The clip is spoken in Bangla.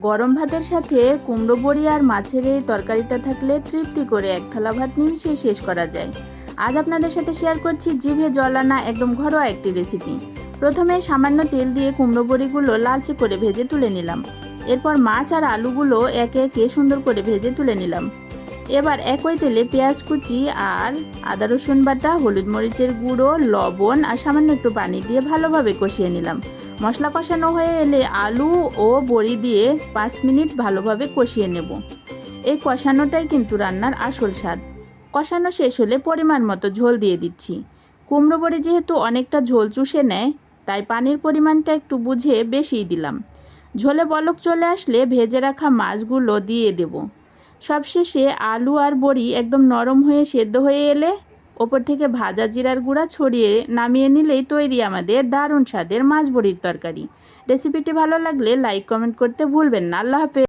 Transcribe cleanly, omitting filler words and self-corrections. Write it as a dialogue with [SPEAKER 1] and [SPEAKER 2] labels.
[SPEAKER 1] গরম ভাতের সাথে কুমড়ো বড়ি আর মাছের এই তরকারিটা থাকলে তৃপ্তি করে এক থালা ভাত নিমিষেই শেষ করা যায়। আজ আপনাদের সাথে শেয়ার করছি জিভে জল আনা একদম ঘরোয়া একটি রেসিপি। প্রথমে সামান্য তেল দিয়ে কুমড়ো বড়িগুলো লালচে করে ভেজে তুলে নিলাম। এরপর মাছ আর আলুগুলো একে একে সুন্দর করে ভেজে তুলে নিলাম। এবার একই তেলে পেঁয়াজ কুচি আর আদা রসুন বাটা, হলুদ মরিচের গুঁড়ো, লবণ আর সামান্য একটু পানি দিয়ে ভালোভাবে কষিয়ে নিলাম। মশলা কষানো হয়ে এলে আলু ও বড়ি দিয়ে 5 মিনিট ভালোভাবে কষিয়ে নেব। এই কষানোটাই কিন্তু রান্নার আসল স্বাদ। কষানো শেষ হলে পরিমাণ মতো ঝোল দিয়ে দিচ্ছি। কুমড়ো বড়ি যেহেতু অনেকটা ঝোল চুষে নেয়, তাই পানির পরিমাণটা একটু বুঝে বেশিই দিলাম। ঝোলে বলক চলে আসলে ভেজে রাখা মাছগুলো দিয়ে দেব। সবশেষে আলু আর বড়ি একদম নরম হয়ে সেদ্ধ হয়ে এলে ওপর থেকে ভাজা জিরার গুঁড়া ছড়িয়ে নামিয়ে নিলেই তৈরি আমাদের দারুণ স্বাদের মাছ বড়ির তরকারি। রেসিপিটি ভালো লাগলে লাইক কমেন্ট করতে ভুলবেন না। আল্লাহ হাফেজ।